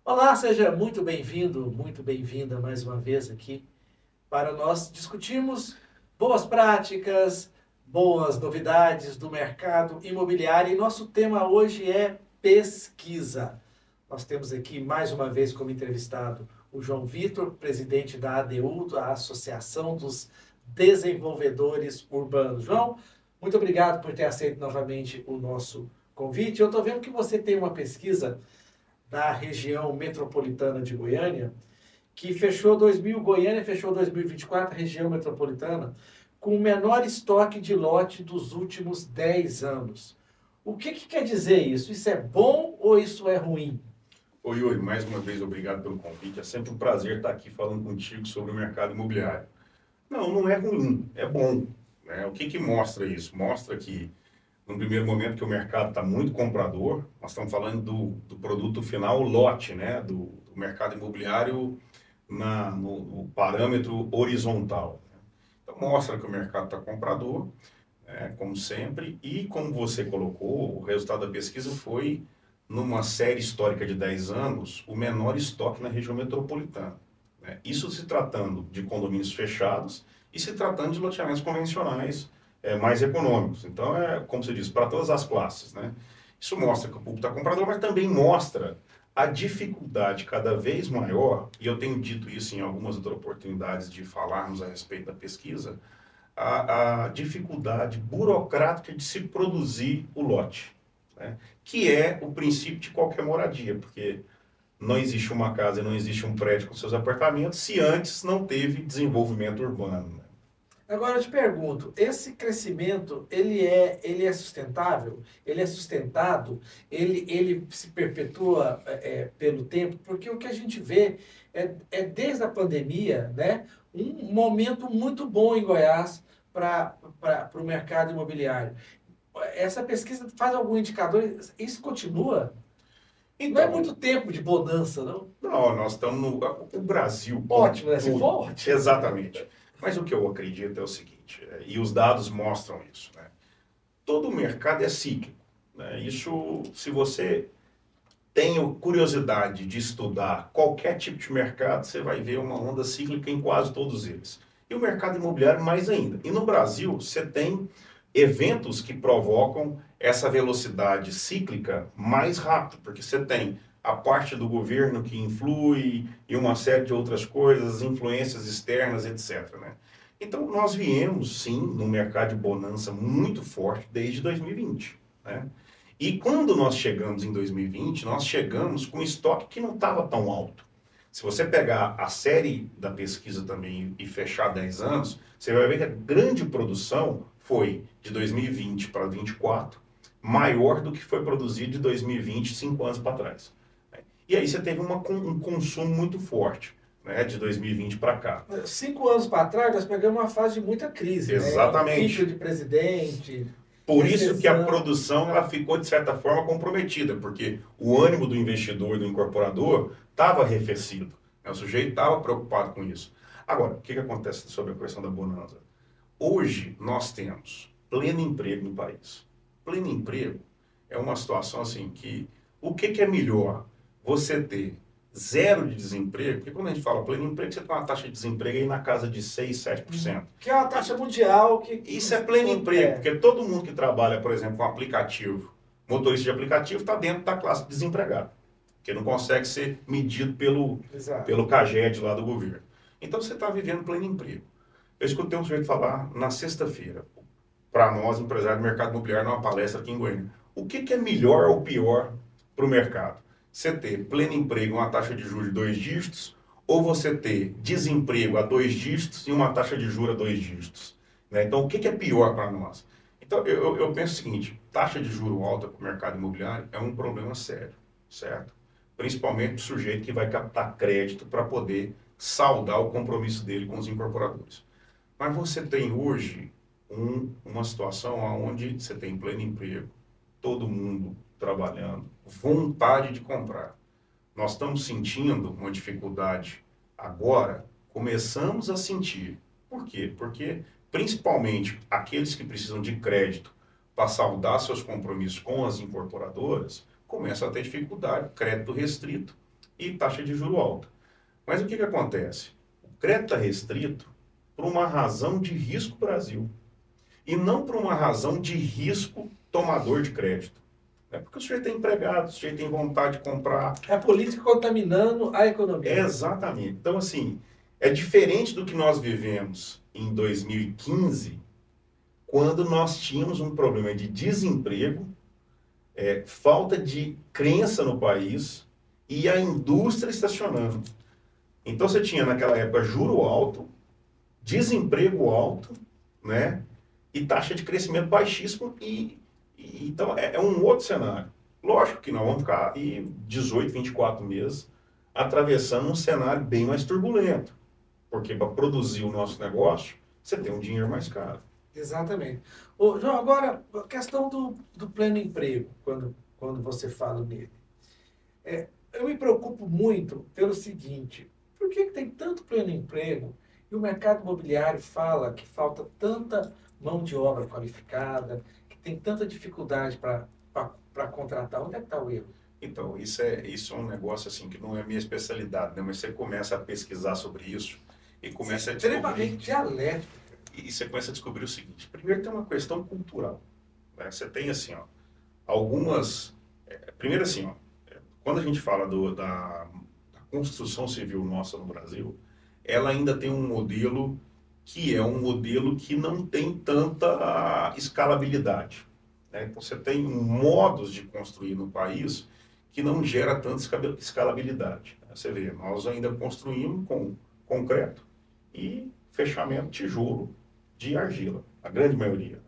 Olá, seja muito bem-vindo, muito bem-vinda mais uma vez aqui para nós discutirmos boas práticas, boas novidades do mercado imobiliário. E nosso tema hoje é pesquisa. Nós temos aqui mais uma vez como entrevistado o João Vitor, presidente da ADU, da Associação dos Desenvolvedores Urbanos. João, muito obrigado por ter aceito novamente o nosso convite. Eu estou vendo que você tem uma pesquisa da região metropolitana de Goiânia, que fechou 2000, Goiânia fechou 2024, a região metropolitana, com o menor estoque de lote dos últimos 10 anos. O que quer dizer isso? Isso é bom ou isso é ruim? Oi, Yuri, mais uma vez obrigado pelo convite. É sempre um prazer estar aqui falando contigo sobre o mercado imobiliário. Não, não é ruim, é bom, né? O que mostra isso? Mostra que, no primeiro momento, que o mercado está muito comprador. Nós estamos falando do produto final, o lote, né? Do mercado imobiliário no parâmetro horizontal. Então, mostra que o mercado está comprador, como sempre, e como você colocou, o resultado da pesquisa foi, numa série histórica de 10 anos, o menor estoque na região metropolitana, né? Isso se tratando de condomínios fechados e se tratando de loteamentos convencionais, mais econômicos. Então, como você diz, para todas as classes, né? Isso mostra que o público está comprador, mas também mostra a dificuldade cada vez maior, e eu tenho dito isso em algumas outras oportunidades de falarmos a respeito da pesquisa, a dificuldade burocrática de se produzir o lote, né? Que é o princípio de qualquer moradia, porque não existe uma casa, não existe um prédio com seus apartamentos se antes não teve desenvolvimento urbano, né? Agora eu te pergunto, esse crescimento, ele é sustentável? Ele é sustentado? Ele se perpetua pelo tempo? Porque o que a gente vê é desde a pandemia, né, um momento muito bom em Goiás para o mercado imobiliário. Essa pesquisa faz algum indicador? Isso continua? Não é Então, muito tempo de bonança, não? não, nós estamos o Brasil como um Ótimo, né? Se for todo, ótimo. exatamente. Mas o que eu acredito é o seguinte, e os dados mostram isso, né? Todo mercado é cíclico, né? Isso, se você tem curiosidade de estudar qualquer tipo de mercado, você vai ver uma onda cíclica em quase todos eles. E o mercado imobiliário mais ainda. E no Brasil, você tem eventos que provocam essa velocidade cíclica mais rápido, porque você tem a parte do governo que influi e uma série de outras coisas, influências externas, etc., né? Então, nós viemos, sim, num mercado de bonança muito forte desde 2020, né? E quando nós chegamos em 2020, nós chegamos com estoque que não estava tão alto. Se você pegar a série da pesquisa também e fechar 10 anos, você vai ver que a grande produção foi de 2020 para 2024, maior do que foi produzido de 2020, 5 anos para trás. E aí você teve um consumo muito forte, né, de 2020 para cá. 5 anos para trás, nós pegamos uma fase de muita crise, né? Impeachment Exatamente. de presidente, Por isso que a recessão. produção ela ficou, de certa forma, comprometida, porque o ânimo do investidor, do incorporador, estava arrefecido, né? O sujeito estava preocupado com isso. Agora, o que acontece sobre a questão da bonança? Hoje, nós temos pleno emprego no país. Pleno emprego é uma situação assim que... O que é melhor? Você ter zero de desemprego, porque quando a gente fala pleno emprego, você tem uma taxa de desemprego aí na casa de 6, 7%. Que é uma taxa mundial que... Isso é pleno emprego, É, porque todo mundo que trabalha, por exemplo, com aplicativo, motorista de aplicativo, está dentro da classe de desempregado, que não consegue ser medido exato. pelo CAGED lá do governo. Então você está vivendo pleno emprego. Eu escutei um sujeito falar na sexta-feira, para nós, empresários do mercado imobiliário, numa palestra aqui em Goiânia. O que é melhor ou pior para o mercado? Você ter pleno emprego, uma taxa de juros de 2 dígitos, ou você ter desemprego a 2 dígitos e uma taxa de juros a 2 dígitos? Né? Então, o que é pior para nós? Então, eu penso o seguinte, taxa de juro alta para o mercado imobiliário é um problema sério, certo? Principalmente para o sujeito que vai captar crédito para poder saldar o compromisso dele com os incorporadores. Mas você tem hoje uma situação onde você tem pleno emprego, todo mundo trabalhando, vontade de comprar. Nós estamos sentindo uma dificuldade agora, começamos a sentir. Por quê? Porque, principalmente, aqueles que precisam de crédito para saldar seus compromissos com as incorporadoras, começam a ter dificuldade, crédito restrito, e taxa de juro alta. Mas o que acontece? O crédito está restrito por uma razão de risco Brasil e não por uma razão de risco tomador de crédito. É porque o sujeito é empregado, o sujeito tem vontade de comprar. É a política contaminando a economia. Exatamente. Então, assim, é diferente do que nós vivemos em 2015, quando nós tínhamos um problema de desemprego, falta de crença no país e a indústria estacionando. Então, você tinha naquela época juro alto, desemprego alto, né? E taxa de crescimento baixíssimo então é um outro cenário. Lógico que nós vamos ficar aí 18, 24 meses atravessando um cenário bem mais turbulento, porque para produzir o nosso negócio, você tem um dinheiro mais caro. Exatamente. Ô, João, agora, a questão do pleno emprego, quando você fala nele. Eu me preocupo muito pelo seguinte, por que tem tanto pleno emprego e o mercado imobiliário fala que falta tanta mão de obra qualificada, que tem tanta dificuldade para contratar? Onde é que está o erro? Então, isso é um negócio assim que não é minha especialidade, né? Mas você começa a pesquisar sobre isso e começa a descobrir... Extremamente dialético. E você começa a descobrir o seguinte, primeiro tem uma questão cultural, né? Você tem assim, ó, algumas... primeiro assim, ó, quando a gente fala da construção civil nossa no Brasil, ela ainda tem um modelo que é um modelo que não tem tanta escalabilidade, né? Então você tem modos de construir no país que não gera tanta escalabilidade. Você vê, nós ainda construímos com concreto e fechamento tijolo de argila, a grande maioria,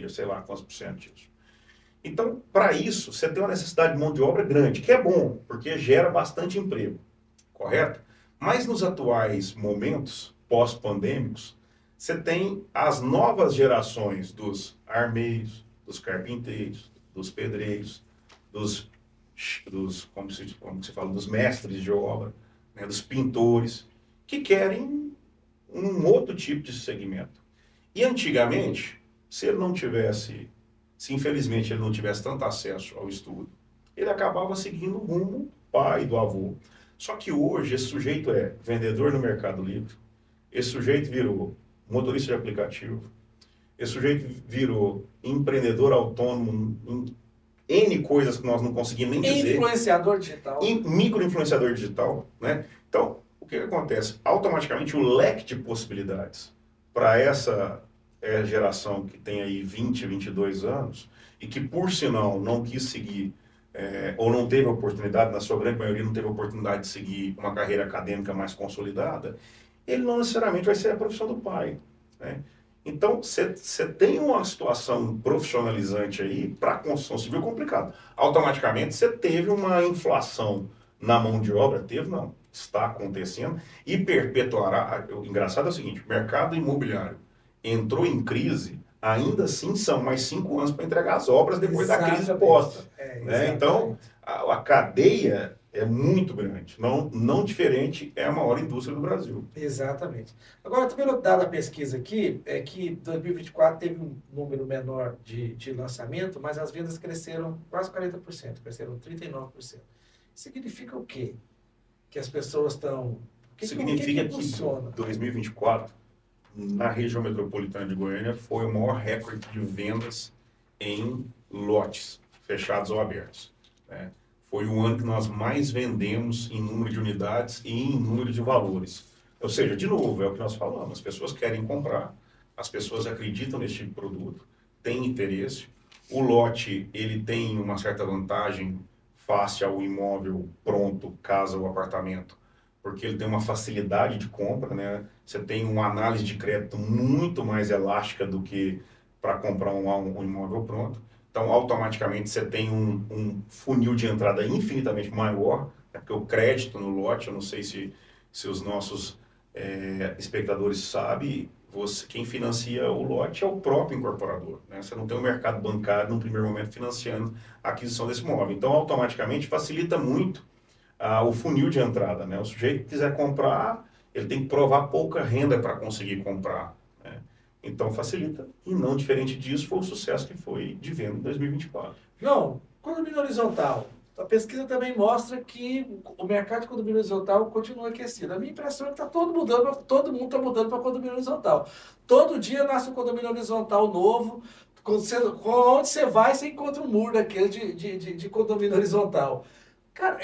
sei lá quantos por cento disso. Então, para isso, você tem uma necessidade de mão de obra grande, que é bom, porque gera bastante emprego, correto? Mas nos atuais momentos pós-pandêmicos, você tem as novas gerações dos armeiros, dos carpinteiros, dos pedreiros, como se fala, dos mestres de obra, né, dos pintores, que querem um outro tipo de segmento. E antigamente, se infelizmente ele não tivesse tanto acesso ao estudo, ele acabava seguindo o rumo pai do avô. Só que hoje esse sujeito é vendedor no Mercado Livre, esse sujeito virou motorista de aplicativo, esse sujeito virou empreendedor autônomo em N coisas que nós não conseguimos nem dizer. Influenciador digital. Microinfluenciador digital, né? Então, o que acontece? Automaticamente o leque de possibilidades para essa geração que tem aí 20, 22 anos e que, por sinal, não quis seguir ou não teve oportunidade, na sua grande maioria não teve oportunidade de seguir uma carreira acadêmica mais consolidada, ele não necessariamente vai ser a profissão do pai, né? Então, você tem uma situação profissionalizante aí para a construção civil complicada. Automaticamente, você teve uma inflação na mão de obra, não, está acontecendo e perpetuará. O engraçado é o seguinte, o mercado imobiliário entrou em crise, ainda assim são mais 5 anos para entregar as obras depois da crise posta. Né? Então, a cadeia é muito grande, não diferente, é a maior indústria do Brasil. Exatamente. Agora, também o dado da pesquisa aqui é que 2024 teve um número menor de lançamento, mas as vendas cresceram quase 40%, cresceram 39%. Significa o quê? Que as pessoas estão... Significa que 2024, na região metropolitana de Goiânia, foi o maior recorde de vendas em lotes, fechados ou abertos, né? Foi o ano que nós mais vendemos em número de unidades e em número de valores. Ou seja, de novo, é o que nós falamos, as pessoas querem comprar, as pessoas acreditam nesse tipo de produto, têm interesse. O lote, ele tem uma certa vantagem face ao imóvel pronto, casa ou apartamento, porque ele tem uma facilidade de compra, né? Você tem uma análise de crédito muito mais elástica do que para comprar um imóvel pronto. Então, automaticamente, você tem um funil de entrada infinitamente maior, né? Porque o crédito no lote, eu não sei se os nossos espectadores sabem, quem financia o lote é o próprio incorporador, né? Você não tem o mercado bancário, no primeiro momento, financiando a aquisição desse imóvel. Então, automaticamente, facilita muito o funil de entrada, né? O sujeito que quiser comprar, ele tem que provar pouca renda para conseguir comprar, né? Então facilita, e não diferente disso foi o sucesso que foi de venda em 2024. Não, condomínio horizontal, A pesquisa também mostra que o mercado de condomínio horizontal continua aquecido. A minha impressão é que todo mundo está mudando para condomínio horizontal. Todo dia nasce um condomínio horizontal novo. Onde você vai, você encontra um muro daquele de condomínio horizontal. Cara,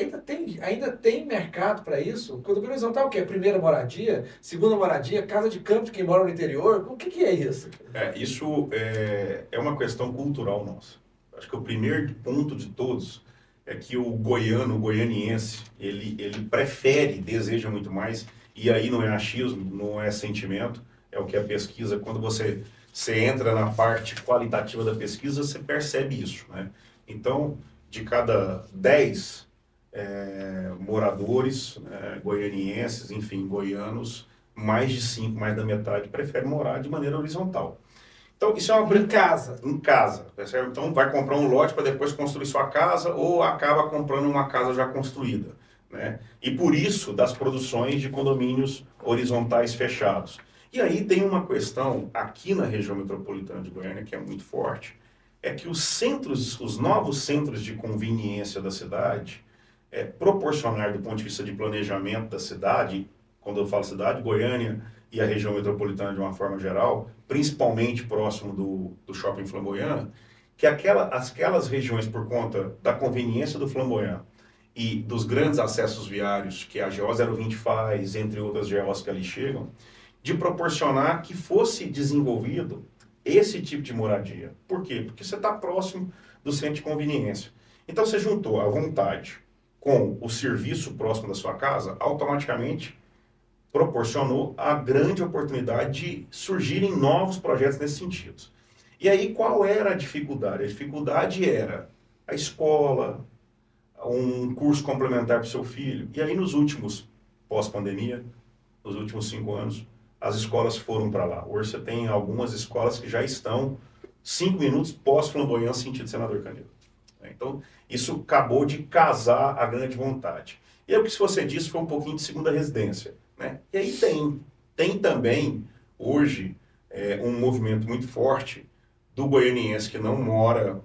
ainda tem mercado para isso? Condomínio horizontal é o quê? Primeira moradia? Segunda moradia? Casa de campo de quem mora no interior? O que é isso? Isso é uma questão cultural nossa. Acho que o primeiro ponto de todos é que o goiano, o goianiense, ele prefere, deseja muito mais, e aí não é achismo, não é sentimento, é o que a pesquisa, quando você entra na parte qualitativa da pesquisa, você percebe isso, né? Então, de cada 10 moradores, goianienses, enfim, goianos, mais de 5, mais da metade, preferem morar de maneira horizontal. Então, isso é uma... Em casa. Em casa, certo? Então, vai comprar um lote para depois construir sua casa ou acaba comprando uma casa já construída, né? E por isso, das produções de condomínios horizontais fechados. E aí tem uma questão aqui na região metropolitana de Goiânia que é muito forte, é que os novos centros de conveniência da cidade, proporcionar do ponto de vista de planejamento da cidade, quando eu falo cidade, Goiânia e a região metropolitana de uma forma geral, principalmente próximo do Shopping Flamboyant, que aquelas regiões, por conta da conveniência do Flamboyant e dos grandes acessos viários que a GO 020 faz, entre outras GOs que ali chegam, de proporcionar que fosse desenvolvido esse tipo de moradia. Por quê? Porque você está próximo do centro de conveniência. Então você juntou a vontade com o serviço próximo da sua casa, automaticamente proporcionou a grande oportunidade de surgirem novos projetos nesse sentido. E aí qual era a dificuldade? A dificuldade era a escola, um curso complementar para o seu filho. E aí nos últimos, pós-pandemia, nos últimos 5 anos, as escolas foram para lá. Hoje você tem algumas escolas que já estão 5 minutos pós-Flamboyant, sentido Senador Canedo. Então, isso acabou de casar a grande vontade. E aí, o que você disse foi um pouquinho de segunda residência, né? E aí tem também, hoje, um movimento muito forte do goianiense que não mora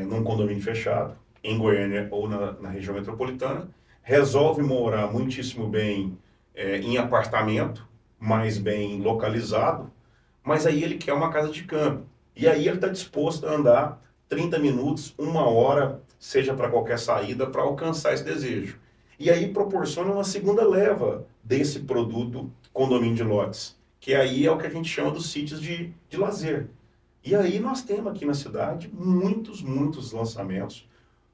num condomínio fechado, em Goiânia ou na região metropolitana, resolve morar muitíssimo bem em apartamento, mais bem localizado, mas aí ele quer uma casa de campo. E aí ele está disposto a andar 30 minutos, 1 hora, seja para qualquer saída, para alcançar esse desejo. E aí proporciona uma segunda leva desse produto condomínio de lotes, que aí é o que a gente chama dos sítios de lazer. E aí nós temos aqui na cidade muitos lançamentos,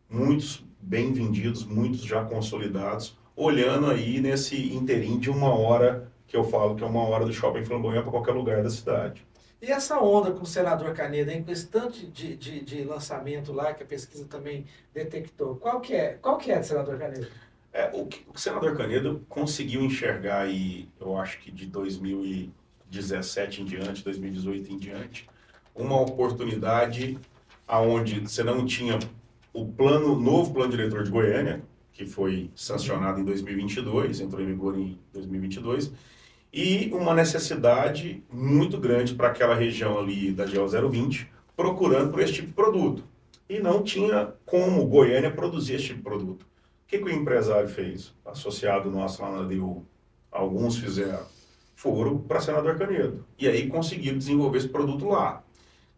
muitos bem vendidos, muitos já consolidados, olhando aí nesse inteirinho de 1 hora, que eu falo que é 1 hora do Shopping Flamboyant para qualquer lugar da cidade. E essa onda com o senador Canedo, hein, com esse tanto de lançamento lá que a pesquisa também detectou, qual que é do senador Canedo? O senador Canedo conseguiu enxergar aí, eu acho que de 2017 em diante, 2018 em diante, uma oportunidade aonde você não tinha o novo plano diretor de Goiânia, que foi sancionado em 2022, entrou em vigor em 2022, e uma necessidade muito grande para aquela região ali da GO 020, procurando por esse tipo de produto. E não tinha como Goiânia produzir esse tipo de produto. O que o empresário fez? Associado nosso lá na DU, alguns fizeram, foram para Senador Canedo. E aí conseguiram desenvolver esse produto lá.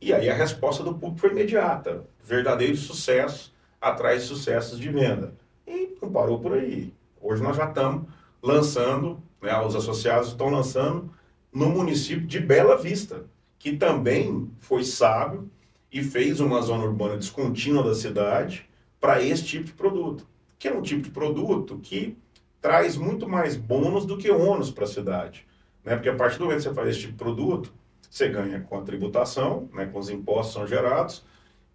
E aí a resposta do público foi imediata. Verdadeiro sucesso atrás de sucessos de venda. E não parou por aí. Hoje nós já estamos lançando, né, os associados estão lançando no município de Bela Vista, que também foi sábio e fez uma zona urbana descontínua da cidade para esse tipo de produto. Que é um tipo de produto que traz muito mais bônus do que ônus para a cidade. Né? Porque a partir do momento que você faz esse tipo de produto, você ganha com a tributação, né, com os impostos são gerados,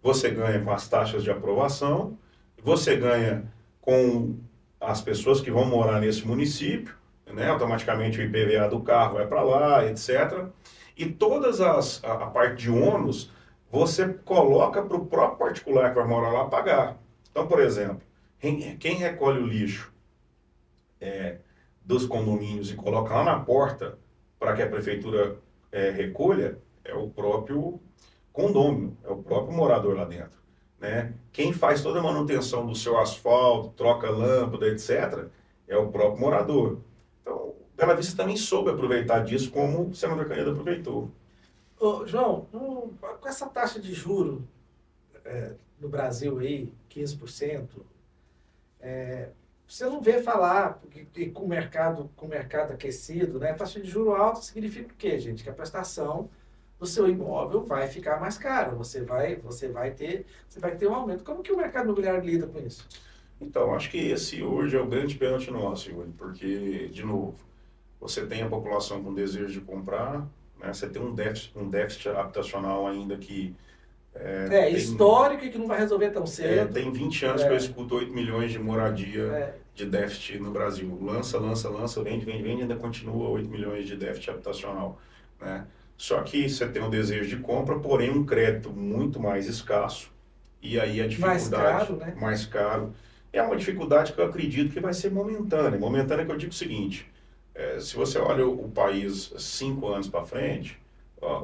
você ganha com as taxas de aprovação, você ganha com as pessoas que vão morar nesse município, né, automaticamente o IPVA do carro vai para lá, etc. E todas a parte de ônus, você coloca para o próprio particular que vai morar lá pagar. Então, por exemplo, quem recolhe o lixo dos condomínios e coloca lá na porta para que a prefeitura recolha, é o próprio condômino, é o próprio morador lá dentro. né? Quem faz toda a manutenção do seu asfalto, troca lâmpada, etc., é o próprio morador. Então, Bela Vista também soube aproveitar disso como o senador Canedo aproveitou. Ô, João, com essa taxa de juro no Brasil aí, 15%, você não vê falar que com o mercado aquecido, né? Taxa de juro alta significa o quê, gente? Que a prestação do seu imóvel vai ficar mais cara. Você vai ter um aumento. Como que o mercado imobiliário lida com isso? Então, acho que esse hoje é o grande pênalti nosso, Yuri, porque, de novo, você tem a população com desejo de comprar, né? Você tem um déficit habitacional ainda que tem, histórico e que não vai resolver tão cedo. tem 20 anos que eu escuto 8 milhões de moradia de déficit no Brasil. Lança, lança, lança, vende, vende, vende, ainda continua 8 milhões de déficit habitacional, né? Só que você tem um desejo de compra, porém um crédito muito mais escasso, e aí a dificuldade... Mais caro, né? Mais caro. É uma dificuldade que eu acredito que vai ser momentânea. Momentânea que eu digo o seguinte, se você olha o país 5 anos para frente,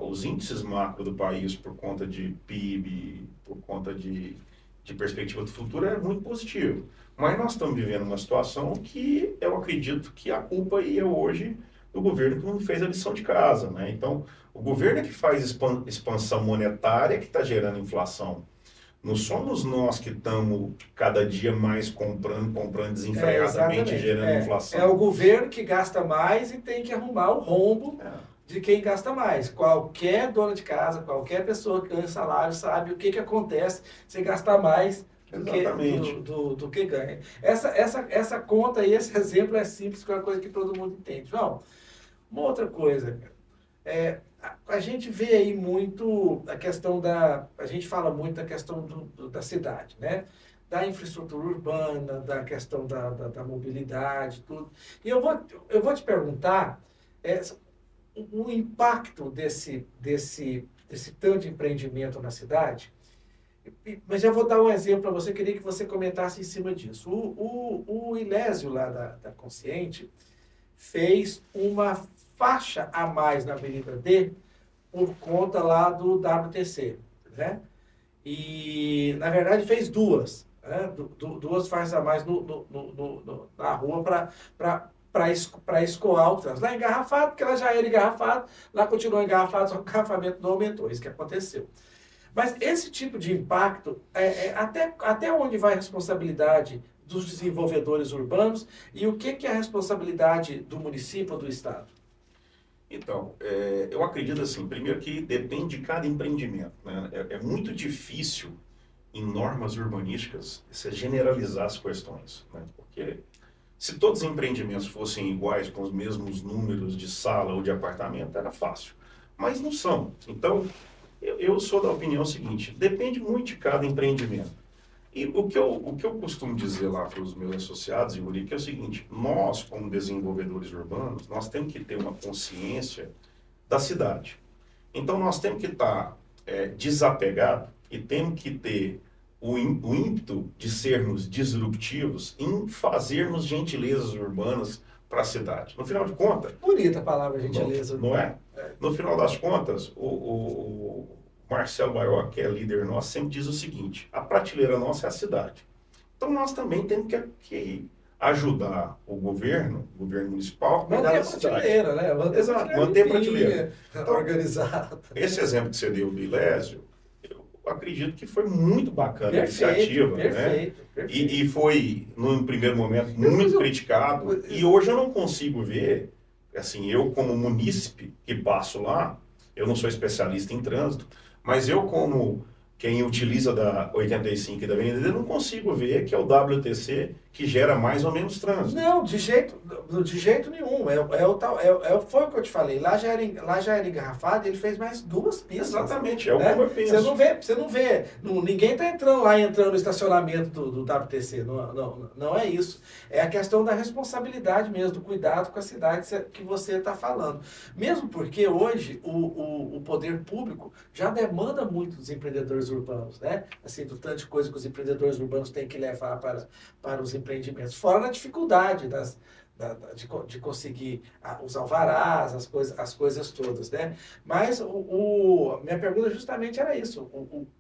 os índices macro do país por conta de PIB, por conta de perspectiva do futuro é muito positivo. Mas nós estamos vivendo uma situação que eu acredito que a culpa é hoje do governo que não fez a lição de casa, né? Então, o governo é que faz expansão monetária que está gerando inflação. Não somos nós que estamos cada dia mais comprando desenfreadamente, gerando inflação. É o governo que gasta mais e tem que arrumar o rombo de quem gasta mais. Qualquer dona de casa, qualquer pessoa que ganha salário sabe o que acontece se gastar mais do que ganha. Essa conta e esse exemplo é simples, que é uma coisa que todo mundo entende. João, uma outra coisa, a gente vê aí muito a questão a gente fala muito da questão da cidade, né? Da infraestrutura urbana, da questão da mobilidade, tudo. E eu vou te perguntar o impacto desse tanto de empreendimento na cidade, mas eu vou dar um exemplo para você, queria que você comentasse em cima disso. O Ilésio lá da Consciente fez uma faixa a mais na Avenida D por conta lá do WTC, né? E, na verdade, fez duas, né? Duas faixas a mais na rua para escoar o trânsito. Lá engarrafado, porque ela já era engarrafada, lá continuou engarrafado, só que o engarrafamento não aumentou, isso que aconteceu. Mas esse tipo de impacto, até onde vai a responsabilidade dos desenvolvedores urbanos e o que é a responsabilidade do município ou do Estado? Então, eu acredito assim, primeiro que depende de cada empreendimento, né? É muito difícil, em normas urbanísticas, você generalizar as questões, né? Porque se todos os empreendimentos fossem iguais, com os mesmos números de sala ou de apartamento, era fácil. Mas não são. Então, eu sou da opinião seguinte, depende muito de cada empreendimento. E o que eu costumo dizer lá para os meus associados, Yuri, que é o seguinte, nós, como desenvolvedores urbanos, nós temos que ter uma consciência da cidade. Então, nós temos que estar desapegados e temos que ter o ímpeto de sermos disruptivos em fazermos gentilezas urbanas para a cidade. No final de contas... Bonita a palavra gentileza. Não é? No final das contas, o Marcelo Baiocchi, que é líder nosso, sempre diz o seguinte, a prateleira nossa é a cidade. Então, nós também temos que ajudar o governo municipal a cuidar da cidade. Prateleira, né? Manter a prateleira. Então, organizada. Esse exemplo que você deu do Ilésio, eu acredito que foi muito bacana a iniciativa. Perfeito. E foi, num primeiro momento, muito criticado. E hoje eu não consigo ver, assim, eu como munícipe que passo lá, eu não sou especialista em trânsito, mas eu como quem utiliza da 85 e da Avenida D, eu não consigo ver que é o WTC que gera mais ou menos trânsito. Não, de jeito nenhum. Foi o que eu te falei. Lá já era engarrafado e ele fez mais duas pistas. Exatamente, é o que eu penso. Você não vê. Ninguém está entrando no estacionamento do WTC. Não é isso. É a questão da responsabilidade mesmo, do cuidado com a cidade que você está falando. Mesmo porque hoje o poder público já demanda muito dos empreendedores urbanos, né? Assim, do tanto de coisa que os empreendedores urbanos têm que levar para os empreendimentos. Fora a dificuldade de conseguir os alvarás, as coisas todas, né? Mas minha pergunta justamente era isso,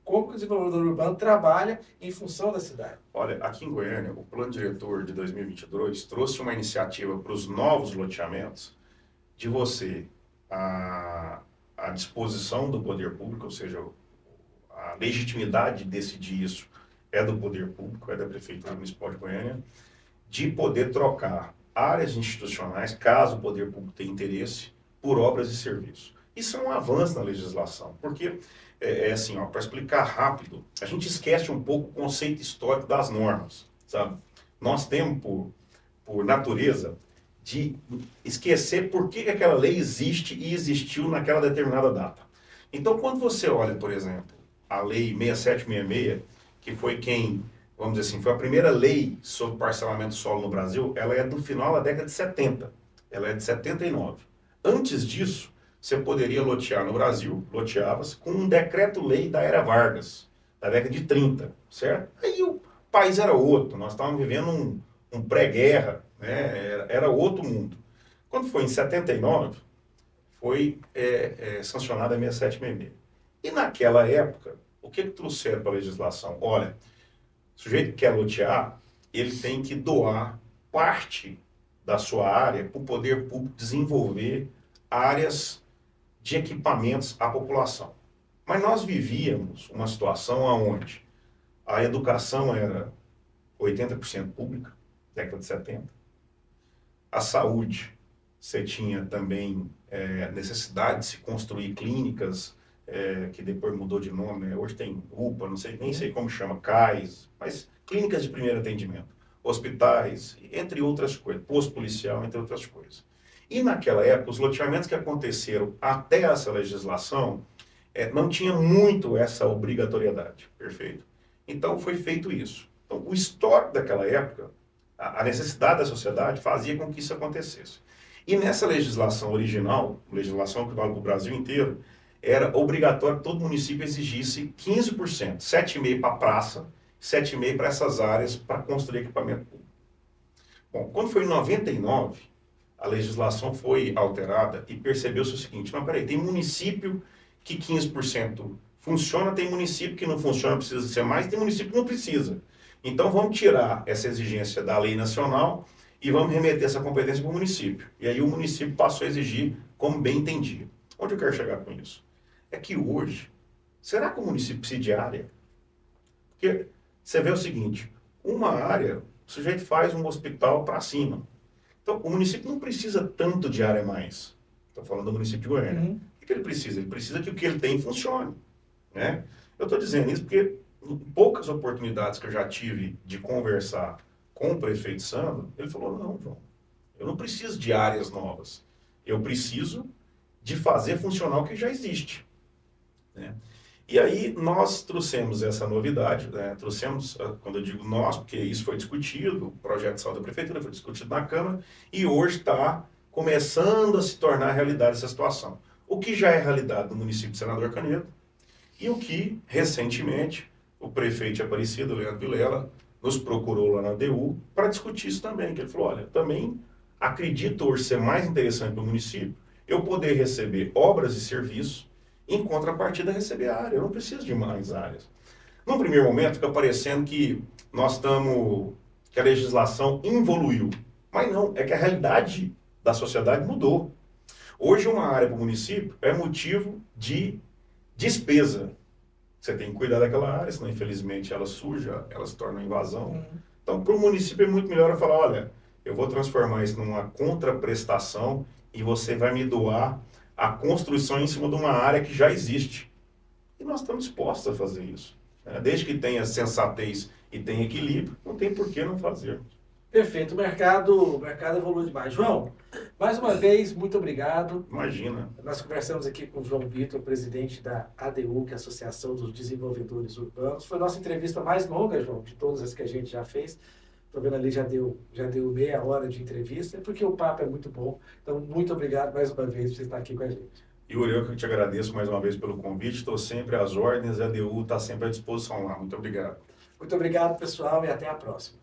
como que o desenvolvedor urbano trabalha em função da cidade? Olha, aqui em Goiânia, o plano diretor de 2022 trouxe uma iniciativa para os novos loteamentos de você, a disposição do poder público, ou seja, a legitimidade de decidir isso é do poder público, é da Prefeitura Municipal de Goiânia, de poder trocar áreas institucionais, caso o poder público tenha interesse, por obras e serviços. Isso é um avanço na legislação, porque, assim, para explicar rápido, a gente esquece um pouco o conceito histórico das normas, sabe? Nós temos, por natureza, de esquecer por que aquela lei existe e existiu naquela determinada data. Então, quando você olha, por exemplo, a Lei 6766, que foi vamos dizer assim, foi a primeira lei sobre parcelamento de solo no Brasil, ela é do final da década de 70. Ela é de 79. Antes disso, você poderia lotear no Brasil, loteava-se, com um decreto-lei da Era Vargas, da década de 30, certo? Aí o país era outro, nós estávamos vivendo um pré-guerra, né? Era outro mundo. Quando foi em 79, foi sancionada a 6766. E naquela época, o que trouxeram para a legislação? Olha, o sujeito que quer lotear, ele tem que doar parte da sua área para o poder público desenvolver áreas de equipamentos à população. Mas nós vivíamos uma situação onde a educação era 80% pública, década de 70. A saúde, você tinha também necessidade de se construir clínicas, que depois mudou de nome, né? Hoje tem UPA, nem sei como chama, CAIS, mas clínicas de primeiro atendimento, hospitais, entre outras coisas, posto policial, entre outras coisas. E naquela época, os loteamentos que aconteceram até essa legislação, não tinha muito essa obrigatoriedade, perfeito? Então foi feito isso. Então, o histórico daquela época, a necessidade da sociedade fazia com que isso acontecesse. E nessa legislação original, legislação que vale para o Brasil inteiro, era obrigatório que todo município exigisse 15%, 7,5% para a praça, 7,5% para essas áreas para construir equipamento público. Bom, quando foi em 99, a legislação foi alterada e percebeu-se o seguinte, não, peraí, tem município que 15% funciona, tem município que não funciona, precisa ser mais, tem município que não precisa. Então vamos tirar essa exigência da lei nacional e vamos remeter essa competência para o município. E aí o município passou a exigir como bem entendia. Onde eu quero chegar com isso? É que hoje, será que o município precisa de área? Porque você vê o seguinte, uma área, o sujeito faz um hospital para cima. Então, o município não precisa tanto de área mais. Estou falando do município de Goiânia. Uhum. O que ele precisa? Ele precisa que o que ele tem funcione. Né? Eu estou dizendo isso porque em poucas oportunidades que eu já tive de conversar com o prefeito Sandro, ele falou, não, João, eu não preciso de áreas novas. Eu preciso de fazer funcionar o que já existe. Né? E aí nós trouxemos essa novidade, né? Trouxemos, quando eu digo nós, porque isso foi discutido, o projeto de saúde da prefeitura foi discutido na Câmara, e hoje está começando a se tornar realidade essa situação. O que já é realidade no município de Senador Canedo, e o que, recentemente, o prefeito de Aparecida, Leandro Vilela, nos procurou lá na ADU para discutir isso também, que ele falou, olha, também acredito hoje ser mais interessante para o município eu poder receber obras e serviços, em contrapartida receber área. Eu não preciso de mais áreas. Num primeiro momento fica parecendo que que a legislação evoluiu. Mas não, é que a realidade da sociedade mudou. Hoje uma área para o município é motivo de despesa. Você tem que cuidar daquela área, senão infelizmente ela suja, ela se torna invasão. Então para o município é muito melhor eu falar, olha, eu vou transformar isso numa contraprestação e você vai me doar a construção em cima de uma área que já existe. E nós estamos dispostos a fazer isso. Né? Desde que tenha sensatez e tenha equilíbrio, não tem por que não fazer. Perfeito, o mercado evolui demais. João, mais uma vez, muito obrigado. Imagina. Nós conversamos aqui com o João Vitor, presidente da ADU, que é a Associação dos Desenvolvedores Urbanos. Foi a nossa entrevista mais longa, João, de todas as que a gente já fez. Estou vendo ali, já deu meia hora de entrevista, porque o papo é muito bom. Então, muito obrigado mais uma vez por você estar aqui com a gente. Yuri, eu que te agradeço mais uma vez pelo convite. Estou sempre às ordens, a ADU está sempre à disposição lá. Muito obrigado. Muito obrigado, pessoal, e até a próxima.